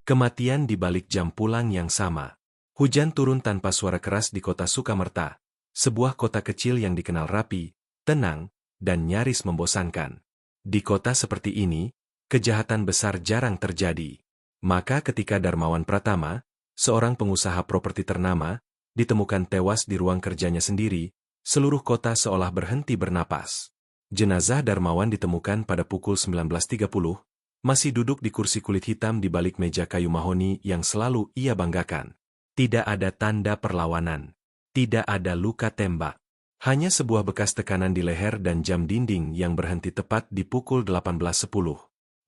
Kematian di balik jam pulang yang sama. Hujan turun tanpa suara keras di kota Sukamerta, sebuah kota kecil yang dikenal rapi, tenang, dan nyaris membosankan. Di kota seperti ini, kejahatan besar jarang terjadi. Maka ketika Darmawan Pratama, seorang pengusaha properti ternama, ditemukan tewas di ruang kerjanya sendiri, seluruh kota seolah berhenti bernapas. Jenazah Darmawan ditemukan pada pukul 19.30, masih duduk di kursi kulit hitam di balik meja kayu mahoni yang selalu ia banggakan. Tidak ada tanda perlawanan. Tidak ada luka tembak. Hanya sebuah bekas tekanan di leher dan jam dinding yang berhenti tepat di pukul 18.10.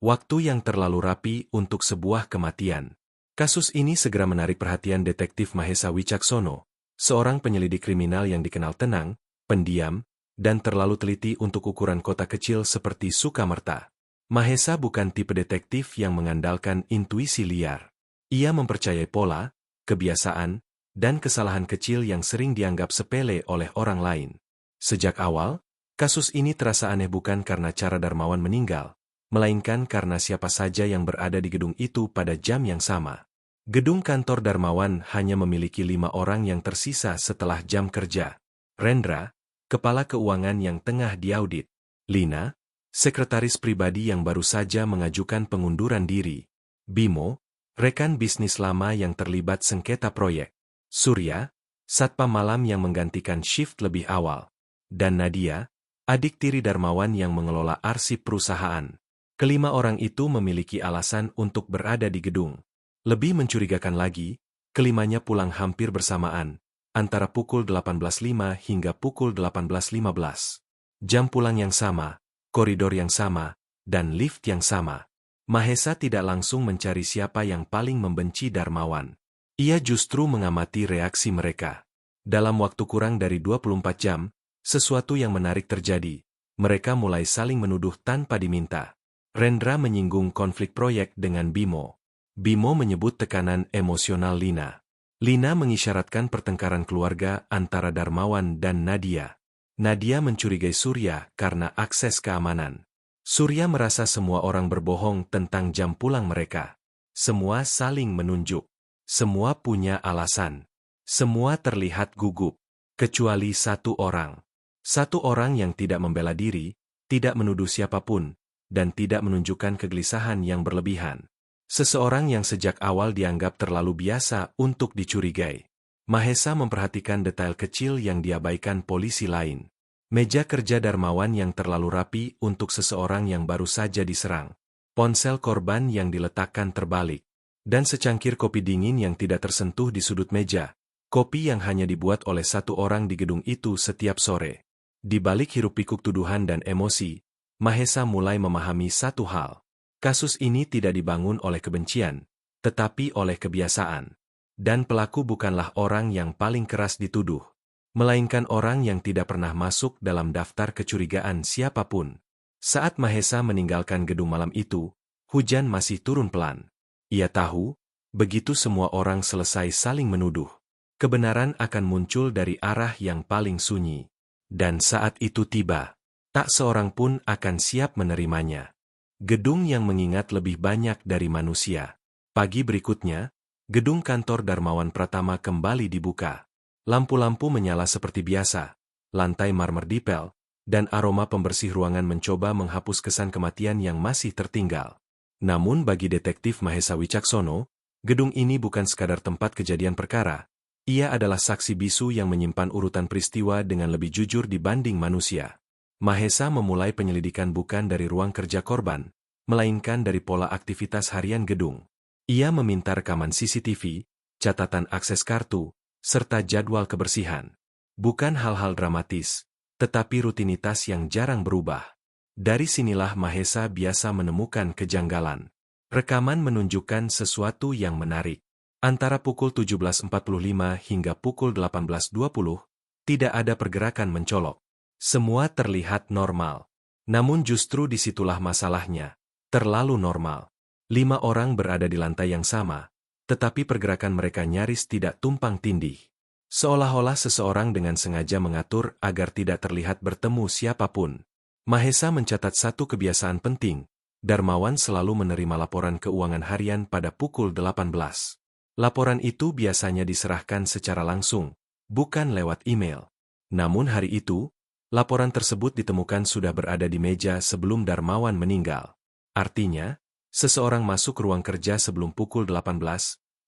Waktu yang terlalu rapi untuk sebuah kematian. Kasus ini segera menarik perhatian detektif Mahesa Wicaksono, seorang penyelidik kriminal yang dikenal tenang, pendiam, dan terlalu teliti untuk ukuran kota kecil seperti Sukamerta. Mahesa bukan tipe detektif yang mengandalkan intuisi liar. Ia mempercayai pola, kebiasaan, dan kesalahan kecil yang sering dianggap sepele oleh orang lain. Sejak awal, kasus ini terasa aneh bukan karena cara Darmawan meninggal, melainkan karena siapa saja yang berada di gedung itu pada jam yang sama. Gedung kantor Darmawan hanya memiliki 5 orang yang tersisa setelah jam kerja. Rendra, kepala keuangan yang tengah diaudit. Lina, sekretaris pribadi yang baru saja mengajukan pengunduran diri. Bimo, rekan bisnis lama yang terlibat sengketa proyek. Surya, satpam malam yang menggantikan shift lebih awal. Dan Nadia, adik tiri Darmawan yang mengelola arsip perusahaan. Kelima orang itu memiliki alasan untuk berada di gedung. Lebih mencurigakan lagi, kelimanya pulang hampir bersamaan, antara pukul 18.05 hingga pukul 18.15. Jam pulang yang sama, koridor yang sama, dan lift yang sama. Mahesa tidak langsung mencari siapa yang paling membenci Darmawan. Ia justru mengamati reaksi mereka. Dalam waktu kurang dari 24 jam, sesuatu yang menarik terjadi. Mereka mulai saling menuduh tanpa diminta. Rendra menyinggung konflik proyek dengan Bimo. Bimo menyebut tekanan emosional Lina. Lina mengisyaratkan pertengkaran keluarga antara Darmawan dan Nadia. Nadia mencurigai Surya karena akses keamanan. Surya merasa semua orang berbohong tentang jam pulang mereka. Semua saling menunjuk. Semua punya alasan. Semua terlihat gugup. Kecuali satu orang. Satu orang yang tidak membela diri, tidak menuduh siapapun, dan tidak menunjukkan kegelisahan yang berlebihan. Seseorang yang sejak awal dianggap terlalu biasa untuk dicurigai. Mahesa memperhatikan detail kecil yang diabaikan polisi lain. Meja kerja Darmawan yang terlalu rapi untuk seseorang yang baru saja diserang. Ponsel korban yang diletakkan terbalik. Dan secangkir kopi dingin yang tidak tersentuh di sudut meja. Kopi yang hanya dibuat oleh satu orang di gedung itu setiap sore. Di balik hiruk-pikuk tuduhan dan emosi, Mahesa mulai memahami satu hal. Kasus ini tidak dibangun oleh kebencian, tetapi oleh kebiasaan. Dan pelaku bukanlah orang yang paling keras dituduh, melainkan orang yang tidak pernah masuk dalam daftar kecurigaan siapapun. Saat Mahesa meninggalkan gedung malam itu, hujan masih turun pelan. Ia tahu, begitu semua orang selesai saling menuduh, kebenaran akan muncul dari arah yang paling sunyi. Dan saat itu tiba, tak seorang pun akan siap menerimanya. Gedung yang mengingat lebih banyak dari manusia. Pagi berikutnya, gedung kantor Darmawan Pratama kembali dibuka. Lampu-lampu menyala seperti biasa, lantai marmer dipel, dan aroma pembersih ruangan mencoba menghapus kesan kematian yang masih tertinggal. Namun bagi detektif Mahesa Wicaksono, gedung ini bukan sekadar tempat kejadian perkara. Ia adalah saksi bisu yang menyimpan urutan peristiwa dengan lebih jujur dibanding manusia. Mahesa memulai penyelidikan bukan dari ruang kerja korban, melainkan dari pola aktivitas harian gedung. Ia meminta rekaman CCTV, catatan akses kartu, serta jadwal kebersihan. Bukan hal-hal dramatis, tetapi rutinitas yang jarang berubah. Dari sinilah Mahesa biasa menemukan kejanggalan. Rekaman menunjukkan sesuatu yang menarik. Antara pukul 17.45 hingga pukul 18.20, tidak ada pergerakan mencolok. Semua terlihat normal. Namun justru disitulah masalahnya. Terlalu normal. 5 orang berada di lantai yang sama, tetapi pergerakan mereka nyaris tidak tumpang tindih. Seolah-olah seseorang dengan sengaja mengatur agar tidak terlihat bertemu siapapun. Mahesa mencatat satu kebiasaan penting, Darmawan selalu menerima laporan keuangan harian pada pukul 18. Laporan itu biasanya diserahkan secara langsung, bukan lewat email. Namun hari itu, laporan tersebut ditemukan sudah berada di meja sebelum Darmawan meninggal. Artinya, seseorang masuk ruang kerja sebelum pukul 18,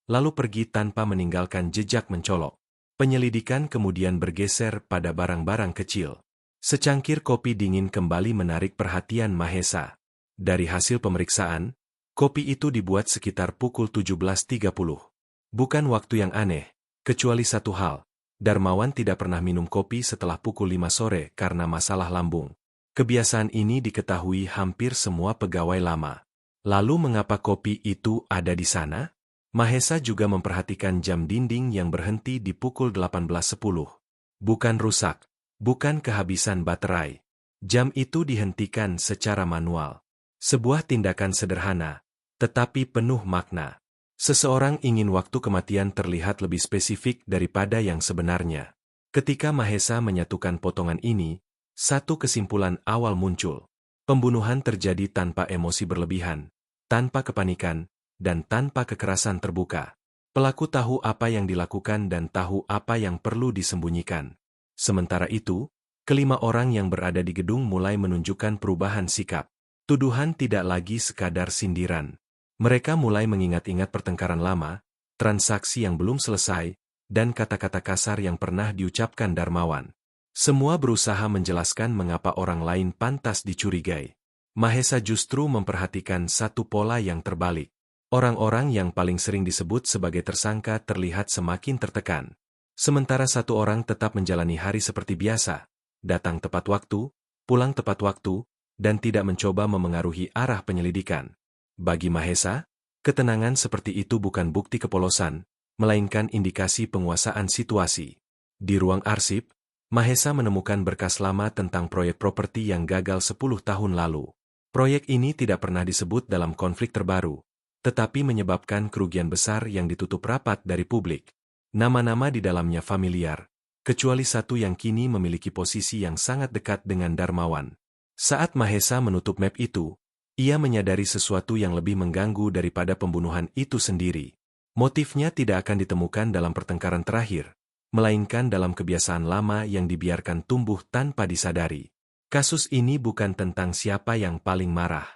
lalu pergi tanpa meninggalkan jejak mencolok. Penyelidikan kemudian bergeser pada barang-barang kecil. Secangkir kopi dingin kembali menarik perhatian Mahesa. Dari hasil pemeriksaan, kopi itu dibuat sekitar pukul 17.30. Bukan waktu yang aneh, kecuali satu hal. Darmawan tidak pernah minum kopi setelah pukul 5 sore karena masalah lambung. Kebiasaan ini diketahui hampir semua pegawai lama. Lalu mengapa kopi itu ada di sana? Mahesa juga memperhatikan jam dinding yang berhenti di pukul 18.10. Bukan rusak, bukan kehabisan baterai. Jam itu dihentikan secara manual. Sebuah tindakan sederhana, tetapi penuh makna. Seseorang ingin waktu kematian terlihat lebih spesifik daripada yang sebenarnya. Ketika Mahesa menyatukan potongan ini, satu kesimpulan awal muncul. Pembunuhan terjadi tanpa emosi berlebihan, tanpa kepanikan, dan tanpa kekerasan terbuka. Pelaku tahu apa yang dilakukan dan tahu apa yang perlu disembunyikan. Sementara itu, kelima orang yang berada di gedung mulai menunjukkan perubahan sikap. Tuduhan tidak lagi sekadar sindiran. Mereka mulai mengingat-ingat pertengkaran lama, transaksi yang belum selesai, dan kata-kata kasar yang pernah diucapkan Darmawan. Semua berusaha menjelaskan mengapa orang lain pantas dicurigai. Mahesa justru memperhatikan satu pola yang terbalik. Orang-orang yang paling sering disebut sebagai tersangka terlihat semakin tertekan. Sementara satu orang tetap menjalani hari seperti biasa, datang tepat waktu, pulang tepat waktu, dan tidak mencoba memengaruhi arah penyelidikan. Bagi Mahesa, ketenangan seperti itu bukan bukti kepolosan, melainkan indikasi penguasaan situasi. Di ruang arsip, Mahesa menemukan berkas lama tentang proyek properti yang gagal 10 tahun lalu. Proyek ini tidak pernah disebut dalam konflik terbaru, tetapi menyebabkan kerugian besar yang ditutup rapat dari publik. Nama-nama di dalamnya familiar, kecuali satu yang kini memiliki posisi yang sangat dekat dengan Darmawan. Saat Mahesa menutup map itu, ia menyadari sesuatu yang lebih mengganggu daripada pembunuhan itu sendiri. Motifnya tidak akan ditemukan dalam pertengkaran terakhir, melainkan dalam kebiasaan lama yang dibiarkan tumbuh tanpa disadari. Kasus ini bukan tentang siapa yang paling marah,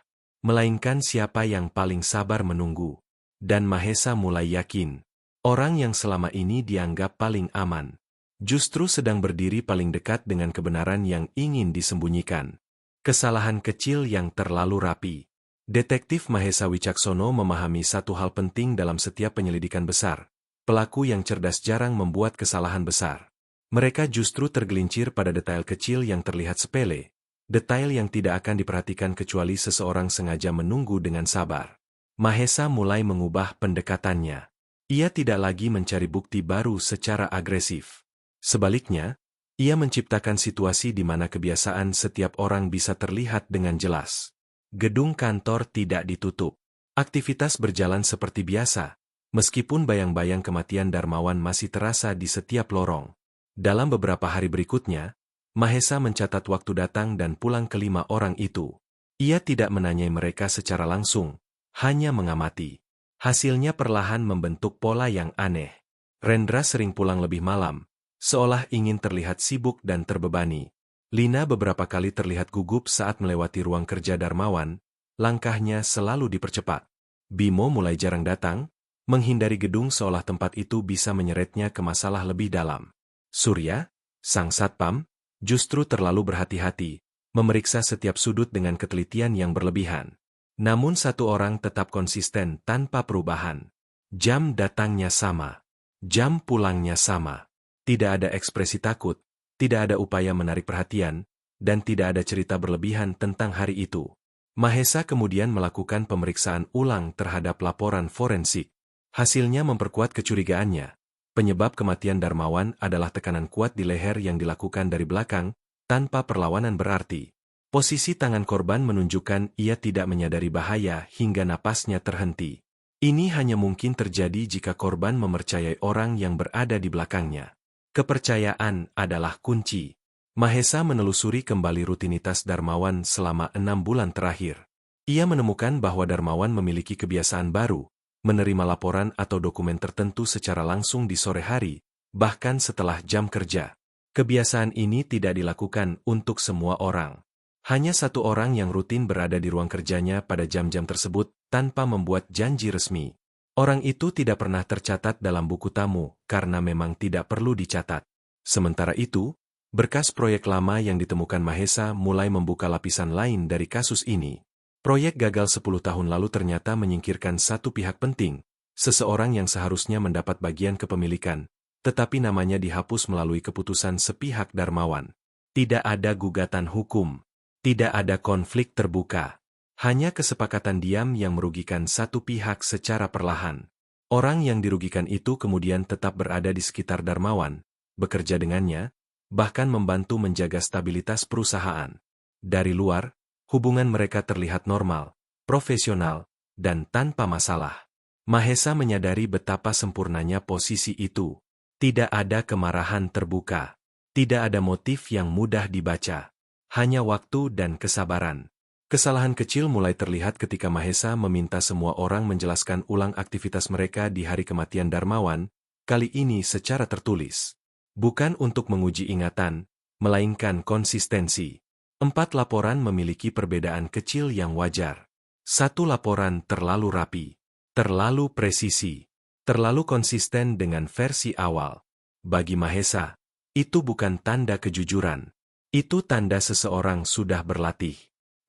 melainkan siapa yang paling sabar menunggu. Dan Mahesa mulai yakin, orang yang selama ini dianggap paling aman, justru sedang berdiri paling dekat dengan kebenaran yang ingin disembunyikan. Kesalahan kecil yang terlalu rapi. Detektif Mahesa Wicaksono memahami satu hal penting dalam setiap penyelidikan besar. Pelaku yang cerdas jarang membuat kesalahan besar. Mereka justru tergelincir pada detail kecil yang terlihat sepele. Detail yang tidak akan diperhatikan kecuali seseorang sengaja menunggu dengan sabar. Mahesa mulai mengubah pendekatannya. Ia tidak lagi mencari bukti baru secara agresif. Sebaliknya, ia menciptakan situasi di mana kebiasaan setiap orang bisa terlihat dengan jelas. Gedung kantor tidak ditutup. Aktivitas berjalan seperti biasa, meskipun bayang-bayang kematian Darmawan masih terasa di setiap lorong. Dalam beberapa hari berikutnya, Mahesa mencatat waktu datang dan pulang kelima orang itu. Ia tidak menanyai mereka secara langsung, hanya mengamati. Hasilnya perlahan membentuk pola yang aneh. Rendra sering pulang lebih malam, seolah ingin terlihat sibuk dan terbebani. Lina beberapa kali terlihat gugup saat melewati ruang kerja Darmawan, langkahnya selalu dipercepat. Bimo mulai jarang datang, menghindari gedung seolah tempat itu bisa menyeretnya ke masalah lebih dalam. Surya, sang satpam, justru terlalu berhati-hati, memeriksa setiap sudut dengan ketelitian yang berlebihan. Namun satu orang tetap konsisten tanpa perubahan. Jam datangnya sama, jam pulangnya sama. Tidak ada ekspresi takut, tidak ada upaya menarik perhatian, dan tidak ada cerita berlebihan tentang hari itu. Mahesa kemudian melakukan pemeriksaan ulang terhadap laporan forensik. Hasilnya memperkuat kecurigaannya. Penyebab kematian Darmawan adalah tekanan kuat di leher yang dilakukan dari belakang, tanpa perlawanan berarti. Posisi tangan korban menunjukkan ia tidak menyadari bahaya hingga napasnya terhenti. Ini hanya mungkin terjadi jika korban mempercayai orang yang berada di belakangnya. Kepercayaan adalah kunci. Mahesa menelusuri kembali rutinitas Darmawan selama 6 bulan terakhir. Ia menemukan bahwa Darmawan memiliki kebiasaan baru, menerima laporan atau dokumen tertentu secara langsung di sore hari, bahkan setelah jam kerja. Kebiasaan ini tidak dilakukan untuk semua orang. Hanya satu orang yang rutin berada di ruang kerjanya pada jam-jam tersebut tanpa membuat janji resmi. Orang itu tidak pernah tercatat dalam buku tamu karena memang tidak perlu dicatat. Sementara itu, berkas proyek lama yang ditemukan Mahesa mulai membuka lapisan lain dari kasus ini. Proyek gagal 10 tahun lalu ternyata menyingkirkan satu pihak penting, seseorang yang seharusnya mendapat bagian kepemilikan, tetapi namanya dihapus melalui keputusan sepihak Darmawan. Tidak ada gugatan hukum, tidak ada konflik terbuka, hanya kesepakatan diam yang merugikan satu pihak secara perlahan. Orang yang dirugikan itu kemudian tetap berada di sekitar Darmawan, bekerja dengannya, bahkan membantu menjaga stabilitas perusahaan. Dari luar, hubungan mereka terlihat normal, profesional, dan tanpa masalah. Mahesa menyadari betapa sempurnanya posisi itu. Tidak ada kemarahan terbuka. Tidak ada motif yang mudah dibaca. Hanya waktu dan kesabaran. Kesalahan kecil mulai terlihat ketika Mahesa meminta semua orang menjelaskan ulang aktivitas mereka di hari kematian Darmawan, kali ini secara tertulis. Bukan untuk menguji ingatan, melainkan konsistensi. 4 laporan memiliki perbedaan kecil yang wajar. 1 laporan terlalu rapi, terlalu presisi, terlalu konsisten dengan versi awal. Bagi Mahesa, itu bukan tanda kejujuran. Itu tanda seseorang sudah berlatih.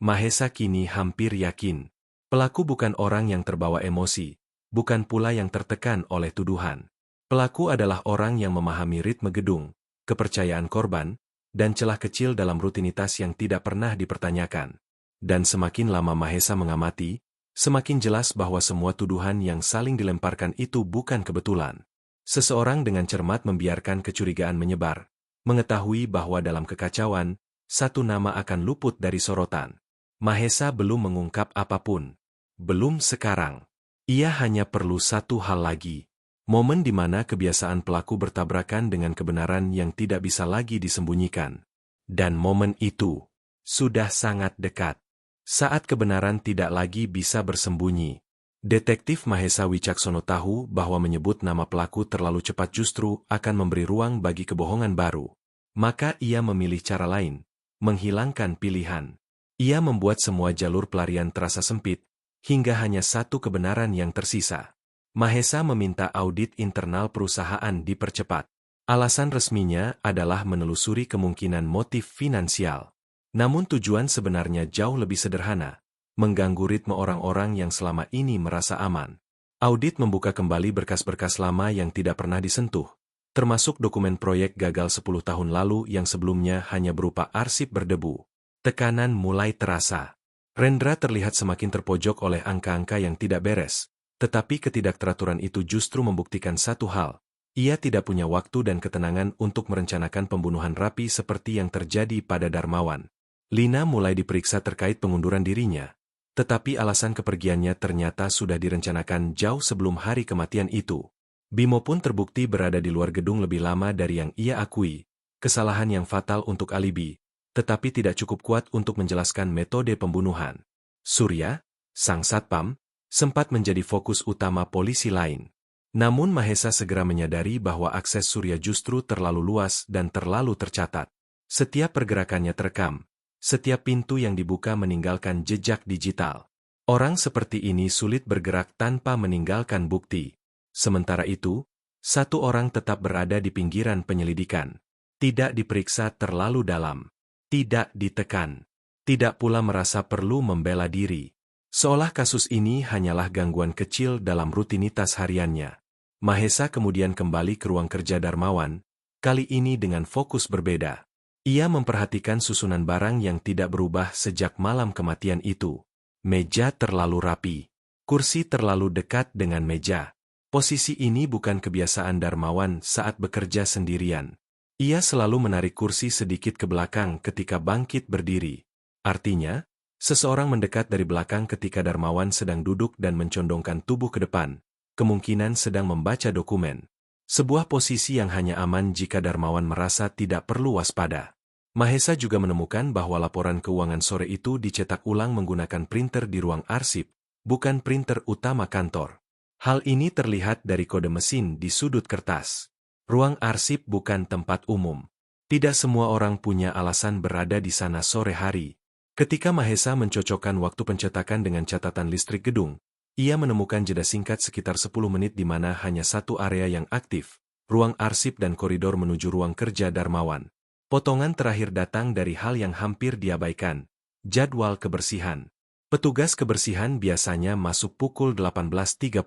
Mahesa kini hampir yakin. Pelaku bukan orang yang terbawa emosi, bukan pula yang tertekan oleh tuduhan. Pelaku adalah orang yang memahami ritme gedung, kepercayaan korban, dan celah kecil dalam rutinitas yang tidak pernah dipertanyakan. Dan semakin lama Mahesa mengamati, semakin jelas bahwa semua tuduhan yang saling dilemparkan itu bukan kebetulan. Seseorang dengan cermat membiarkan kecurigaan menyebar, mengetahui bahwa dalam kekacauan, satu nama akan luput dari sorotan. Mahesa belum mengungkap apapun. Belum sekarang. Ia hanya perlu satu hal lagi. Momen di mana kebiasaan pelaku bertabrakan dengan kebenaran yang tidak bisa lagi disembunyikan. Dan momen itu sudah sangat dekat. Saat kebenaran tidak lagi bisa bersembunyi. Detektif Mahesa Wicaksono tahu bahwa menyebut nama pelaku terlalu cepat justru akan memberi ruang bagi kebohongan baru. Maka ia memilih cara lain, menghilangkan pilihan. Ia membuat semua jalur pelarian terasa sempit, hingga hanya satu kebenaran yang tersisa. Mahesa meminta audit internal perusahaan dipercepat. Alasan resminya adalah menelusuri kemungkinan motif finansial. Namun tujuan sebenarnya jauh lebih sederhana, mengganggu ritme orang-orang yang selama ini merasa aman. Audit membuka kembali berkas-berkas lama yang tidak pernah disentuh, termasuk dokumen proyek gagal 10 tahun lalu yang sebelumnya hanya berupa arsip berdebu. Tekanan mulai terasa. Rendra terlihat semakin terpojok oleh angka-angka yang tidak beres. Tetapi ketidakteraturan itu justru membuktikan satu hal. Ia tidak punya waktu dan ketenangan untuk merencanakan pembunuhan rapi seperti yang terjadi pada Darmawan. Lina mulai diperiksa terkait pengunduran dirinya. Tetapi alasan kepergiannya ternyata sudah direncanakan jauh sebelum hari kematian itu. Bimo pun terbukti berada di luar gedung lebih lama dari yang ia akui. Kesalahan yang fatal untuk alibi, tetapi tidak cukup kuat untuk menjelaskan metode pembunuhan. Surya, sang satpam, sempat menjadi fokus utama polisi lain. Namun Mahesa segera menyadari bahwa akses Surya justru terlalu luas dan terlalu tercatat. Setiap pergerakannya terekam, setiap pintu yang dibuka meninggalkan jejak digital. Orang seperti ini sulit bergerak tanpa meninggalkan bukti. Sementara itu, satu orang tetap berada di pinggiran penyelidikan. Tidak diperiksa terlalu dalam. Tidak ditekan. Tidak pula merasa perlu membela diri. Seolah kasus ini hanyalah gangguan kecil dalam rutinitas hariannya. Mahesa kemudian kembali ke ruang kerja Darmawan, kali ini dengan fokus berbeda. Ia memperhatikan susunan barang yang tidak berubah sejak malam kematian itu. Meja terlalu rapi. Kursi terlalu dekat dengan meja. Posisi ini bukan kebiasaan Darmawan saat bekerja sendirian. Ia selalu menarik kursi sedikit ke belakang ketika bangkit berdiri. Artinya, seseorang mendekat dari belakang ketika Darmawan sedang duduk dan mencondongkan tubuh ke depan, kemungkinan sedang membaca dokumen. Sebuah posisi yang hanya aman jika Darmawan merasa tidak perlu waspada. Mahesa juga menemukan bahwa laporan keuangan sore itu dicetak ulang menggunakan printer di ruang arsip, bukan printer utama kantor. Hal ini terlihat dari kode mesin di sudut kertas. Ruang arsip bukan tempat umum. Tidak semua orang punya alasan berada di sana sore hari. Ketika Mahesa mencocokkan waktu pencetakan dengan catatan listrik gedung, ia menemukan jeda singkat sekitar 10 menit di mana hanya satu area yang aktif, ruang arsip dan koridor menuju ruang kerja Darmawan. Potongan terakhir datang dari hal yang hampir diabaikan, jadwal kebersihan. Petugas kebersihan biasanya masuk pukul 18.30.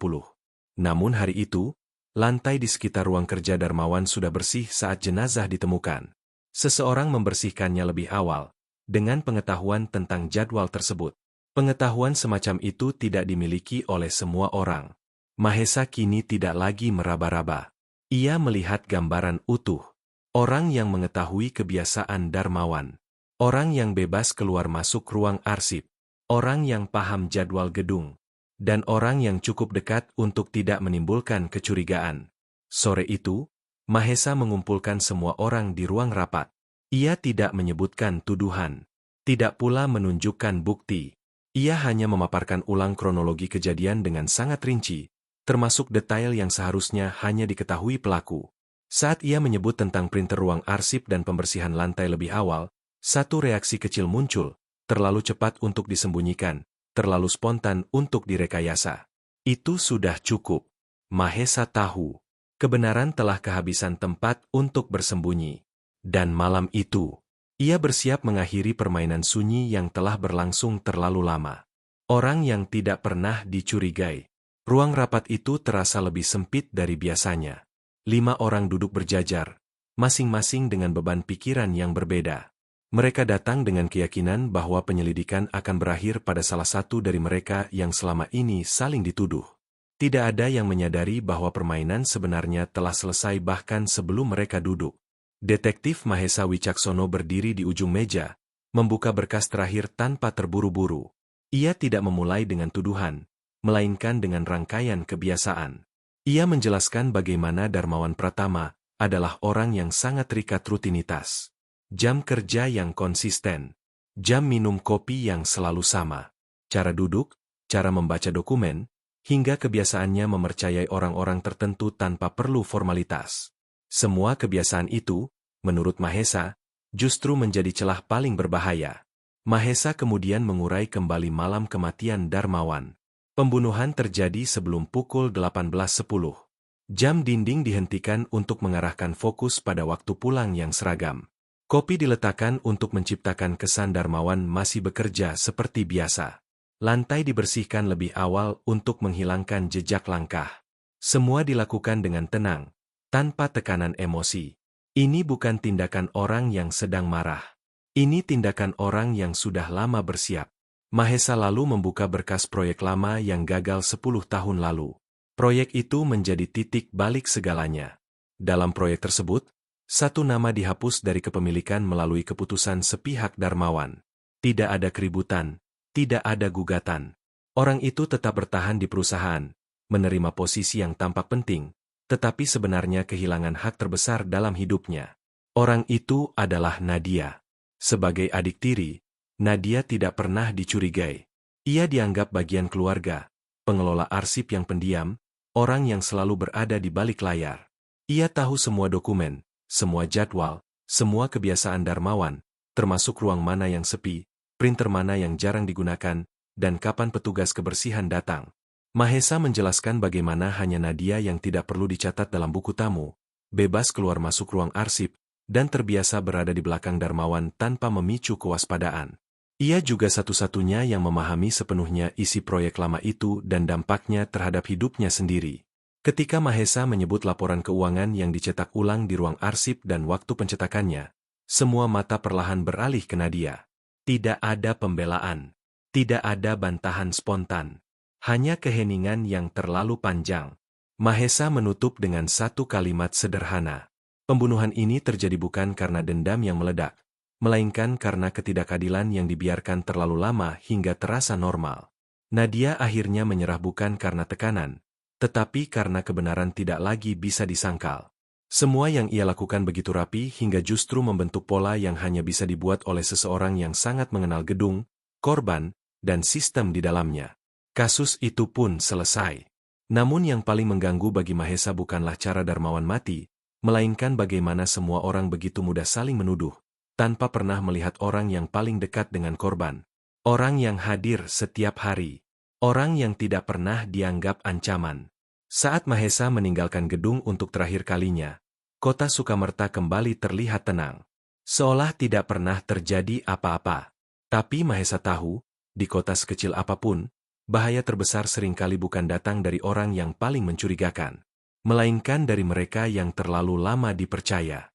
Namun hari itu, lantai di sekitar ruang kerja Darmawan sudah bersih saat jenazah ditemukan. Seseorang membersihkannya lebih awal, dengan pengetahuan tentang jadwal tersebut. Pengetahuan semacam itu tidak dimiliki oleh semua orang. Mahesa kini tidak lagi meraba-raba. Ia melihat gambaran utuh. Orang yang mengetahui kebiasaan Darmawan. Orang yang bebas keluar masuk ruang arsip. Orang yang paham jadwal gedung. Dan orang yang cukup dekat untuk tidak menimbulkan kecurigaan. Sore itu, Mahesa mengumpulkan semua orang di ruang rapat. Ia tidak menyebutkan tuduhan. Tidak pula menunjukkan bukti. Ia hanya memaparkan ulang kronologi kejadian dengan sangat rinci, termasuk detail yang seharusnya hanya diketahui pelaku. Saat ia menyebut tentang printer ruang arsip dan pembersihan lantai lebih awal, satu reaksi kecil muncul, terlalu cepat untuk disembunyikan, terlalu spontan untuk direkayasa. Itu sudah cukup. Mahesa tahu. Kebenaran telah kehabisan tempat untuk bersembunyi. Dan malam itu, ia bersiap mengakhiri permainan sunyi yang telah berlangsung terlalu lama. Orang yang tidak pernah dicurigai. Ruang rapat itu terasa lebih sempit dari biasanya. 5 orang duduk berjajar, masing-masing dengan beban pikiran yang berbeda. Mereka datang dengan keyakinan bahwa penyelidikan akan berakhir pada salah satu dari mereka yang selama ini saling dituduh. Tidak ada yang menyadari bahwa permainan sebenarnya telah selesai bahkan sebelum mereka duduk. Detektif Mahesa Wicaksono berdiri di ujung meja, membuka berkas terakhir tanpa terburu-buru. Ia tidak memulai dengan tuduhan, melainkan dengan rangkaian kebiasaan. Ia menjelaskan bagaimana Darmawan Pratama adalah orang yang sangat terikat rutinitas. Jam kerja yang konsisten, jam minum kopi yang selalu sama, cara duduk, cara membaca dokumen, hingga kebiasaannya mempercayai orang-orang tertentu tanpa perlu formalitas. Semua kebiasaan itu, menurut Mahesa, justru menjadi celah paling berbahaya. Mahesa kemudian mengurai kembali malam kematian Darmawan. Pembunuhan terjadi sebelum pukul 18.10. Jam dinding dihentikan untuk mengarahkan fokus pada waktu pulang yang seragam. Kopi diletakkan untuk menciptakan kesan Darmawan masih bekerja seperti biasa. Lantai dibersihkan lebih awal untuk menghilangkan jejak langkah. Semua dilakukan dengan tenang, tanpa tekanan emosi. Ini bukan tindakan orang yang sedang marah. Ini tindakan orang yang sudah lama bersiap. Mahesa lalu membuka berkas proyek lama yang gagal 10 tahun lalu. Proyek itu menjadi titik balik segalanya. Dalam proyek tersebut, satu nama dihapus dari kepemilikan melalui keputusan sepihak Darmawan. Tidak ada keributan, tidak ada gugatan. Orang itu tetap bertahan di perusahaan, menerima posisi yang tampak penting, tetapi sebenarnya kehilangan hak terbesar dalam hidupnya. Orang itu adalah Nadia. Sebagai adik tiri, Nadia tidak pernah dicurigai. Ia dianggap bagian keluarga, pengelola arsip yang pendiam, orang yang selalu berada di balik layar. Ia tahu semua dokumen, semua jadwal, semua kebiasaan Darmawan, termasuk ruang mana yang sepi, printer mana yang jarang digunakan, dan kapan petugas kebersihan datang. Mahesa menjelaskan bagaimana hanya Nadia yang tidak perlu dicatat dalam buku tamu, bebas keluar masuk ruang arsip, dan terbiasa berada di belakang Darmawan tanpa memicu kewaspadaan. Ia juga satu-satunya yang memahami sepenuhnya isi proyek lama itu dan dampaknya terhadap hidupnya sendiri. Ketika Mahesa menyebut laporan keuangan yang dicetak ulang di ruang arsip dan waktu pencetakannya, semua mata perlahan beralih ke Nadia. Tidak ada pembelaan. Tidak ada bantahan spontan. Hanya keheningan yang terlalu panjang. Mahesa menutup dengan satu kalimat sederhana. Pembunuhan ini terjadi bukan karena dendam yang meledak, melainkan karena ketidakadilan yang dibiarkan terlalu lama hingga terasa normal. Nadia akhirnya menyerah bukan karena tekanan, tetapi karena kebenaran tidak lagi bisa disangkal. Semua yang ia lakukan begitu rapi hingga justru membentuk pola yang hanya bisa dibuat oleh seseorang yang sangat mengenal gedung, korban, dan sistem di dalamnya. Kasus itu pun selesai. Namun yang paling mengganggu bagi Mahesa bukanlah cara Darmawan mati, melainkan bagaimana semua orang begitu mudah saling menuduh, tanpa pernah melihat orang yang paling dekat dengan korban. Orang yang hadir setiap hari. Orang yang tidak pernah dianggap ancaman. Saat Mahesa meninggalkan gedung untuk terakhir kalinya, kota Sukamerta kembali terlihat tenang. Seolah tidak pernah terjadi apa-apa. Tapi Mahesa tahu, di kota sekecil apapun, bahaya terbesar seringkali bukan datang dari orang yang paling mencurigakan, melainkan dari mereka yang terlalu lama dipercaya.